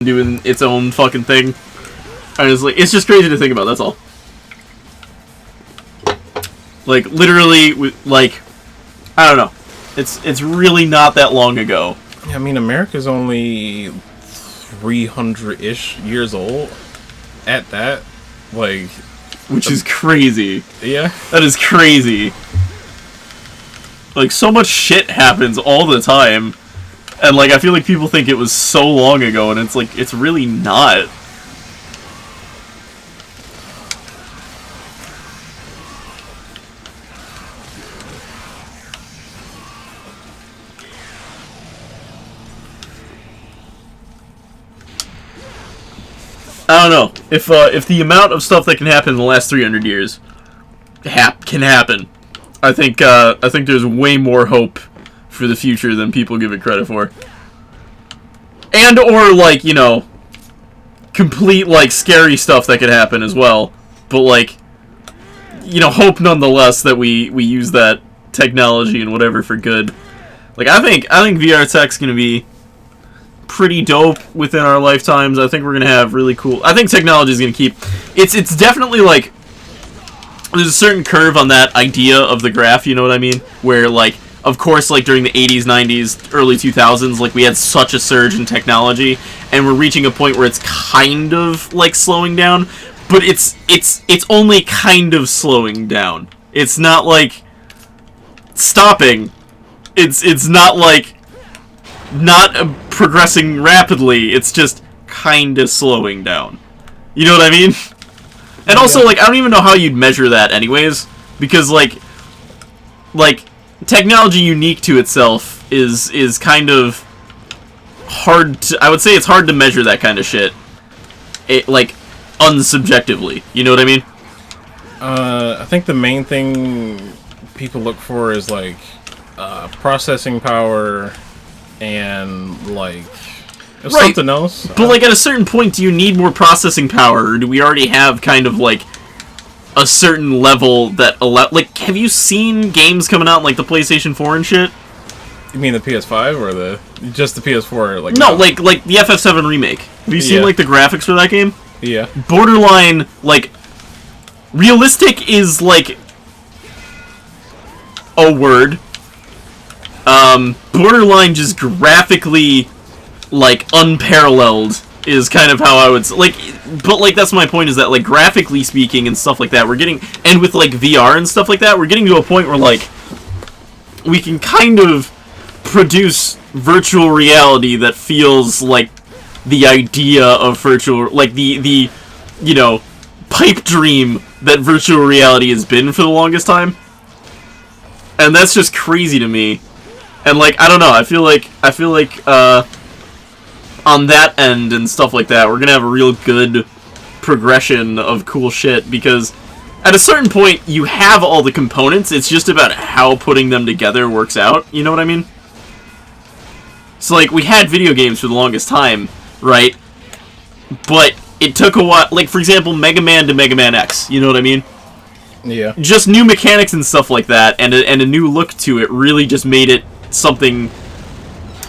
doing its own fucking thing. And it's just crazy to think about, that's all. Like, literally, like, I don't know. It's really not that long ago. Yeah, I mean, America's only 300-ish years old at that. Like... Which is crazy. Yeah. That is crazy. Like, so much shit happens all the time. And, like, I feel like people think it was so long ago, and it's like, it's really not. I don't know. If the amount of stuff that can happen in the last 300 years can happen, I think there's way more hope for the future than people give it credit for. And or like, you know, complete like scary stuff that could happen as well. But like, you know, hope nonetheless that we use that technology and whatever for good. Like I think VR tech's gonna be pretty dope within our lifetimes. I think we're gonna have really cool. I think technology is gonna keep. It's definitely like there's a certain curve on that idea of the graph. You know what I mean? Where like, of course, like during the 80s, 90s, early 2000s, like we had such a surge in technology, and we're reaching a point where it's kind of like slowing down, but it's only kind of slowing down. It's not like stopping. It's not like not progressing rapidly. It's just kind of slowing down. You know what I mean? And also, like, I don't even know how you'd measure that anyways, because like technology unique to itself is kind of hard to, I would say it's hard to measure that kind of shit. Like unsubjectively. You know what I mean? I think the main thing people look for is like processing power and like something else. But like at a certain point, do you need more processing power, or do we already have kind of like a certain level that like, have you seen games coming out on, like the PlayStation 4 and shit? You mean the PS5 or just the PS4? Like no, like the FF7 remake. Have you seen like the graphics for that game? Yeah. Borderline, like, realistic is like a word. Borderline just graphically like unparalleled is kind of how I would like, but like that's my point, is that like graphically speaking and stuff like that, we're getting, and with like VR and stuff like that, we're getting to a point where like we can kind of produce virtual reality that feels like the idea of virtual, like the you know, pipe dream that virtual reality has been for the longest time. And that's just crazy to me. And like, I don't know, I feel like on that end and stuff like that, we're gonna have a real good progression of cool shit, because at a certain point you have all the components, it's just about how putting them together works out, you know what I mean? So like, we had video games for the longest time, right? But it took a while, like for example, Mega Man to Mega Man X, you know what I mean? Yeah. Just new mechanics and stuff like that, and a new look to it really just made it something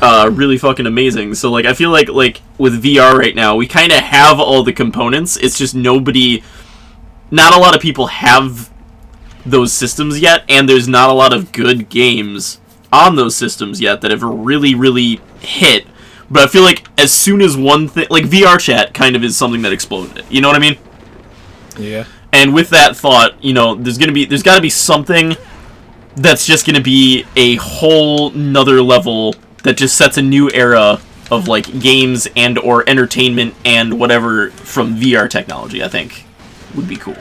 really fucking amazing. So like, I feel like with VR right now, we kind of have all the components. It's just not a lot of people have those systems yet, and there's not a lot of good games on those systems yet that have really, really hit. But I feel like as soon as one thing, like VR chat kind of is something that exploded it. You know what I mean? Yeah. And with that thought, you know, there's got to be something that's just going to be a whole nother level that just sets a new era of like games and or entertainment and whatever from VR technology. I think would be cool.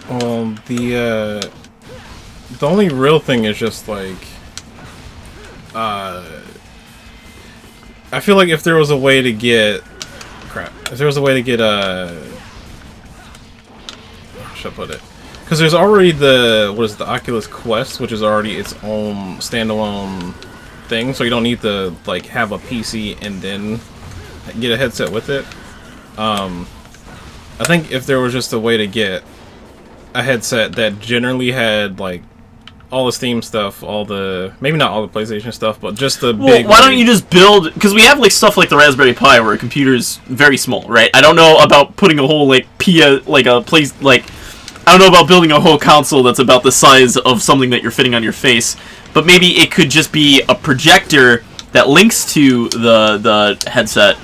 Well, the only real thing is just like I feel like if there was a way to get how should I put it? Because there's already the Oculus Quest, which is already its own standalone thing, so you don't need to like have a PC and then get a headset with it. I think if there was just a way to get a headset that generally had like all the Steam stuff, all the maybe not all the PlayStation stustuff, but just the well, big. Why don't you just build? Because we have like stuff like the Raspberry Pi where a computer is very small, right? I don't know about putting a whole like a place like. I don't know about building a whole console that's about the size of something that you're fitting on your face, but maybe it could just be a projector that links to the headset.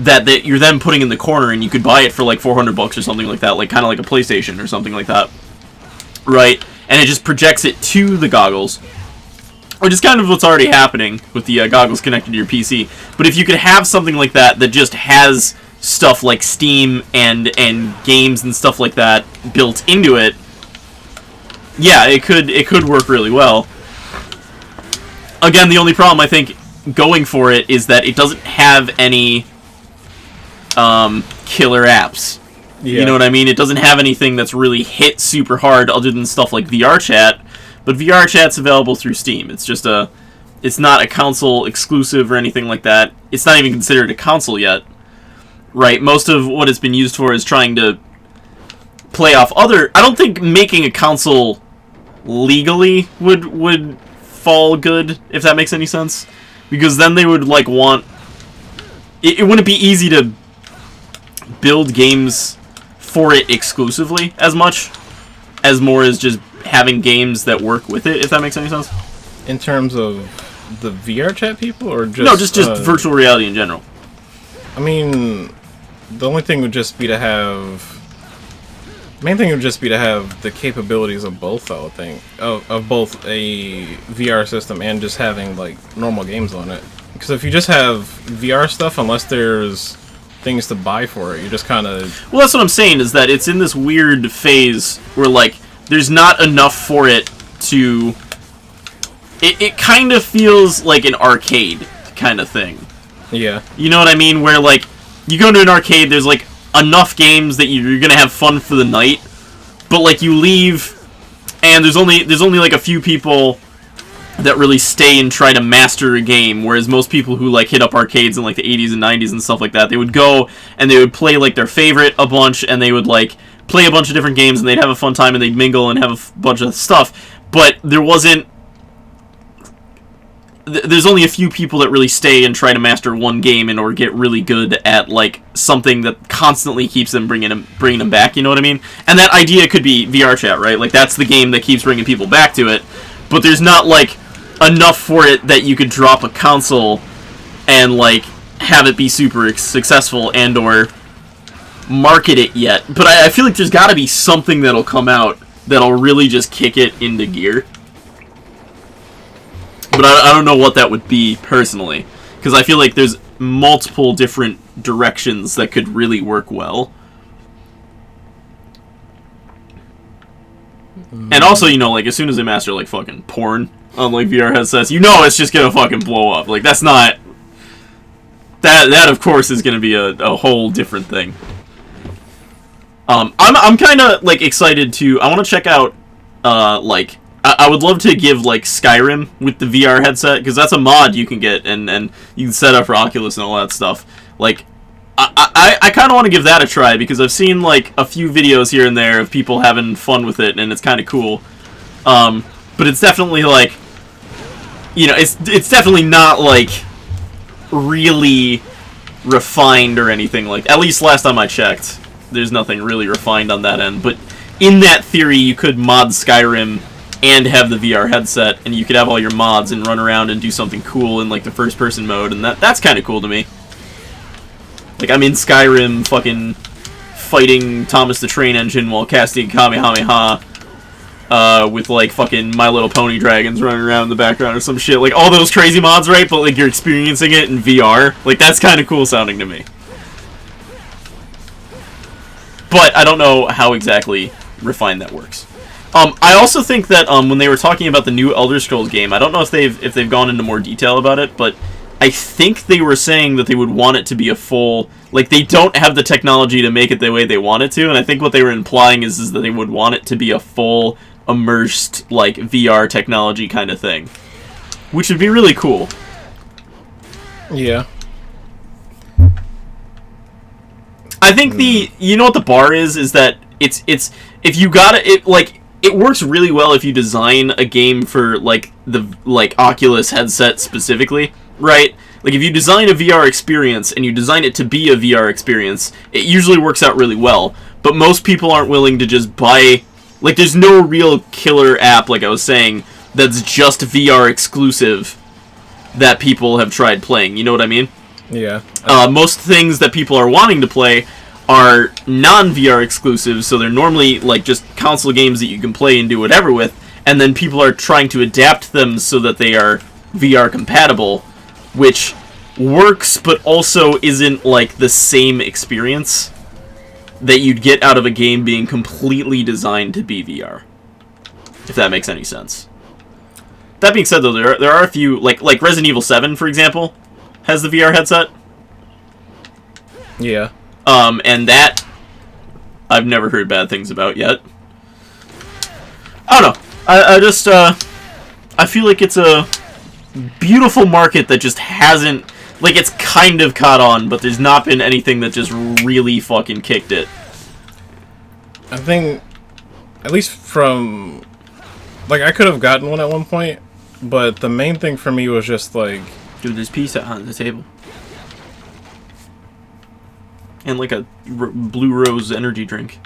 That you're then putting in the corner, and you could buy it for like $400 or something like that, like kind of like a PlayStation or something like that, right? And it just projects it to the goggles, which is kind of what's already happening with the goggles connected to your PC. But if you could have something like that that just has stuff like Steam and games and stuff like that built into it, yeah, it could work really well. Again, the only problem I think going for it is that it doesn't have any killer apps. Yeah. You know what I mean? It doesn't have anything that's really hit super hard other than stuff like VR chat, but VR chat's available through Steam. It's just it's not a console exclusive or anything like that. It's not even considered a console yet. Right, most of what it's been used for is trying to play off other... I don't think making a console legally would fall good, if that makes any sense. Because then they would, like, want... It wouldn't be easy to build games for it exclusively as much as more as just having games that work with it, if that makes any sense. In terms of the VR chat people, or just... No, just virtual reality in general. I mean... The only thing would just be to have... Main thing would just be to have the capabilities of both, I would think. Of both a VR system and just having, like, normal games on it. Because if you just have VR stuff, unless there's things to buy for it, you just kind of... Well, that's what I'm saying, is that it's in this weird phase where, like, there's not enough for it to... It kind of feels like an arcade kind of thing. Yeah. You know what I mean? Where, like... You go into an arcade, there's, like, enough games that you're gonna have fun for the night, but, like, you leave, and there's only like, a few people that really stay and try to master a game, whereas most people who, like, hit up arcades in, like, the 80s and 90s and stuff like that, they would go, and they would play, like, their favorite a bunch, and they would, like, play a bunch of different games, and they'd have a fun time, and they'd mingle and have a bunch of stuff, but there wasn't... There's only a few people that really stay and try to master one game and or get really good at like something that constantly keeps them bringing them back. You know what I mean? And that idea could be VR chat, right? Like that's the game that keeps bringing people back to it. But there's not like enough for it that you could drop a console and like have it be super successful and or market it yet. But I feel like there's got to be something that'll come out that'll really just kick it into gear. But I don't know what that would be, personally. Because I feel like there's multiple different directions that could really work well. And also, you know, like, as soon as they master, like, fucking porn on, like, VR headsets, you know it's just gonna fucking blow up. Like, that's not... That of course, is gonna be a whole different thing. I'm kind of, like, excited to... I want to check out, like... I would love to give, like, Skyrim with the VR headset, because that's a mod you can get, and you can set up for Oculus and all that stuff. Like, I kind of want to give that a try, because I've seen, like, a few videos here and there of people having fun with it, and it's kind of cool. But it's definitely, like, you know, it's definitely not, like, really refined or anything like... At least last time I checked, there's nothing really refined on that end. But in that theory, you could mod Skyrim and have the VR headset, and you could have all your mods and run around and do something cool in, like, the first-person mode, and that's kind of cool to me. Like, I'm in Skyrim fucking fighting Thomas the Train Engine while casting Kamehameha with, like, fucking My Little Pony dragons running around in the background or some shit. Like, all those crazy mods, right? But, like, you're experiencing it in VR. Like, that's kind of cool sounding to me. But I don't know how exactly refined that works. I also think that when they were talking about the new Elder Scrolls game, I don't know if they've gone into more detail about it, but I think they were saying that they would want it to be a full... Like, they don't have the technology to make it the way they want it to, and I think what they were implying is that they would want it to be a full, immersed, like, VR technology kind of thing. Which would be really cool. Yeah. I think you know what the bar is that it's if you got it, like, it works really well if you design a game for like the Oculus headset specifically, right? Like if you design a VR experience and you design it to be a VR experience, it usually works out really well. But most people aren't willing to just buy, like there's no real killer app, like I was saying, that's just VR exclusive that people have tried playing. You know what I mean? Yeah. Most things that people are wanting to play are non-VR exclusive, so they're normally like just console games that you can play and do whatever with, and then people are trying to adapt them so that they are VR compatible, which works but also isn't like the same experience that you'd get out of a game being completely designed to be VR. If that makes any sense. That being said though, there are a few, like Resident Evil 7 for example, has the VR headset. Yeah. And that I've never heard bad things about yet. I don't know. I just I feel like it's a beautiful market that just hasn't, like, it's kind of caught on, but there's not been anything that just really fucking kicked it. I think, at least from, like, I could have gotten one at one point, but the main thing for me was just like, dude, there's pizza on the table. And like a Blue Rose energy drink.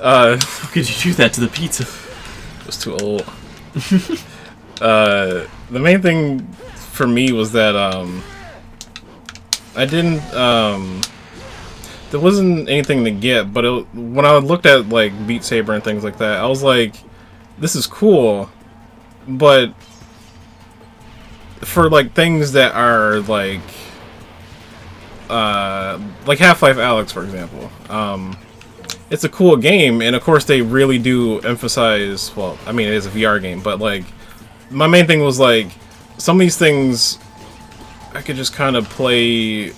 How could you do that to the pizza? It was too old. The main thing for me was that I didn't there wasn't anything to get, but when I looked at like Beat Saber and things like that, I was like, this is cool, but for like things that are like Half-Life Alyx, for example, it's a cool game, and of course they really do emphasize, well, I mean it is a VR game, but like my main thing was like some of these things I could just kind of play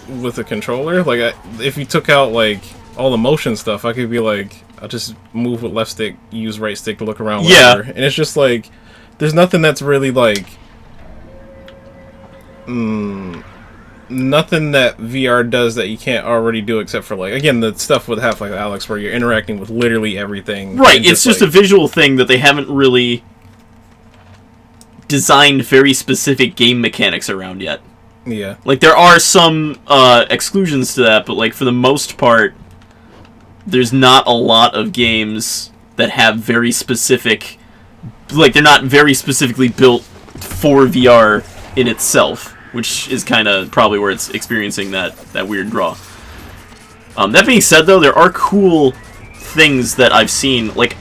with a controller. Like if you took out like all the motion stuff, I could be like, I'll just move with left stick, use right stick to look around, whatever. Yeah. And it's just like there's nothing that's really like nothing that VR does that you can't already do, except for like, again, the stuff with Half-Life Alyx where you're interacting with literally everything. Right, it's just like a visual thing that they haven't really designed very specific game mechanics around yet. Yeah. Like there are some exclusions to that, but like for the most part there's not a lot of games that have very specific, like they're not very specifically built for VR in itself, which is kind of probably where it's experiencing that weird draw. That being said, though, there are cool things that I've seen. Like,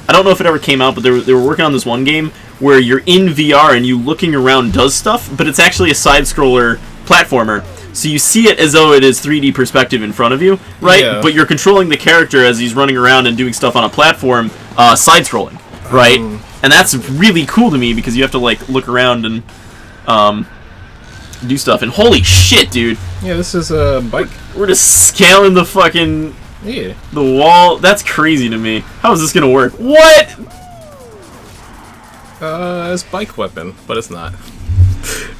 I don't know if it ever came out, but they were working on this one game where you're in VR and you looking around does stuff, but it's actually a side-scroller platformer. So you see it as though it is 3D perspective in front of you, right? Yeah. But you're controlling the character as he's running around and doing stuff on a platform, side-scrolling, right? And that's really cool to me because you have to, like, look around and do stuff. And holy shit, dude! Yeah, this is a bike. We're just scaling the fucking the wall. That's crazy to me. How is this gonna work? What? It's bike weapon, but it's not.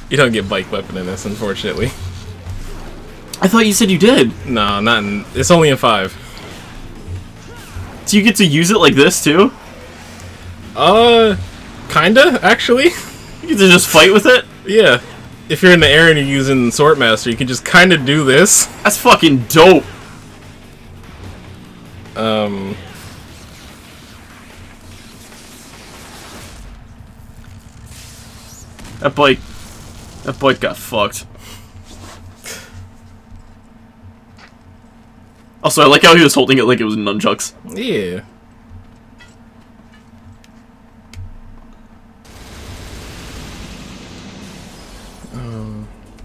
You don't get bike weapon in this, unfortunately. I thought you said you did. No, not in. It's only in 5. So you get to use it like this too? Kinda, actually. You get to just fight with it? Yeah. If you're in the air and you're using Swordmaster, you can just kind of do this. That's fucking dope. That bike got fucked. Also, I like how he was holding it like it was nunchucks. Yeah.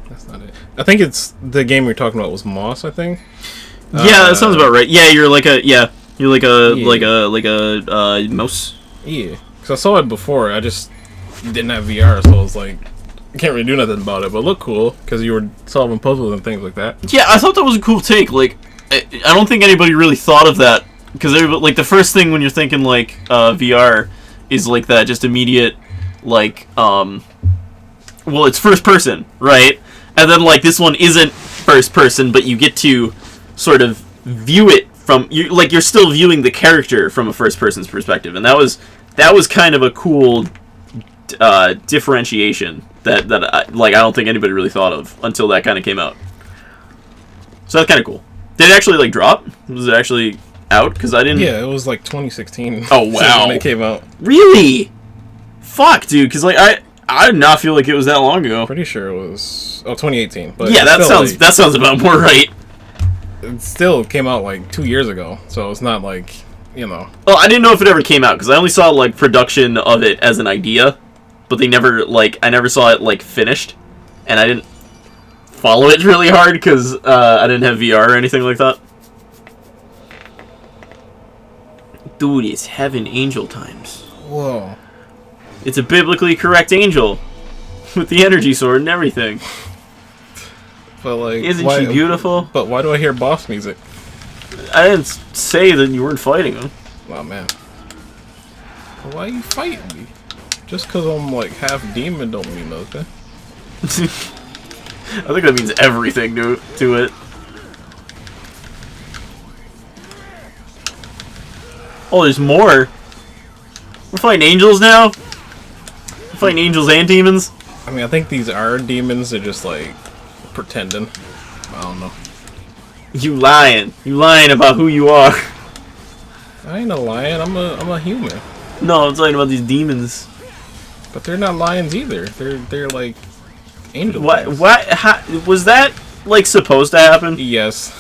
That's not it. I think it's the game you're talking about was Moss, I think. Yeah, that sounds about right. Yeah, you're like a mouse. Yeah, because I saw it before. I just didn't have VR, so I was like, I can't really do nothing about it. But it looked cool because you were solving puzzles and things like that. Yeah, I thought that was a cool take. Like, I don't think anybody really thought of that because like the first thing when you're thinking like VR is like that just immediate like well, it's first person, right? And then like this one isn't first person, but you get to sort of view it from you're still viewing the character from a first person's perspective, and that was kind of a cool differentiation that I don't think anybody really thought of until that kind of came out. So that's kind of could it actually like drop? Was it actually out? Because I didn't. Yeah, it was like 2016. Oh wow, when it came out. Really? Fuck, dude. Because like I did not feel like it was that long ago. Pretty sure it was 2018. But yeah, that sounds about more right. It still came out like 2 years ago, so it's not like, you know. Well, I didn't know if it ever came out because I only saw like production of it as an idea, but they never I never saw it like finished, and I didn't follow it really hard because I didn't have VR or anything like that. Dude, it's heaven angel times. Whoa. It's a biblically correct angel with the energy sword and everything. But like, isn't she beautiful? But why do I hear boss music? I didn't say that you weren't fighting him. Oh man. Why are you fighting me? Just because I'm like half demon don't mean nothing. I think that means everything to it. Oh, there's more. We're fighting angels now? We're fighting angels and demons? I mean, I think these are demons. They're just like pretending. I don't know. You lying. You lying about who you are. I ain't a lion. I'm a human. No, I'm talking about these demons. But they're not lions either. They're like angels. What? How, was that like supposed to happen? Yes.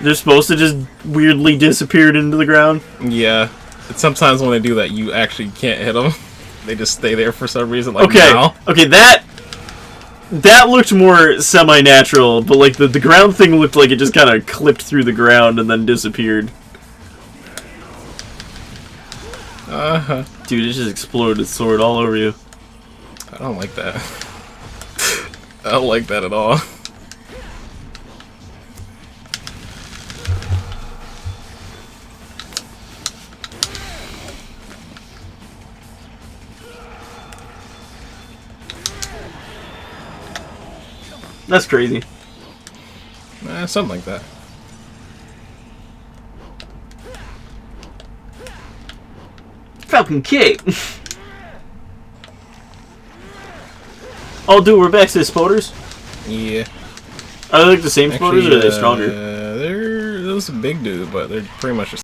They're supposed to just weirdly disappear into the ground? Yeah. But sometimes when they do that, you actually can't hit them. They just stay there for some reason. Like okay. Now. Okay, that looked more semi-natural, but like the ground thing looked like it just kind of clipped through the ground and then disappeared. Uh-huh. Dude, it just exploded its sword all over you. I don't like that. I don't like that at all. That's crazy. Something like that. Falcon kick! Oh, dude, we're back to the spoders? Yeah. Are they like the same spoders, or are they stronger? They're those big dude, but they're pretty much the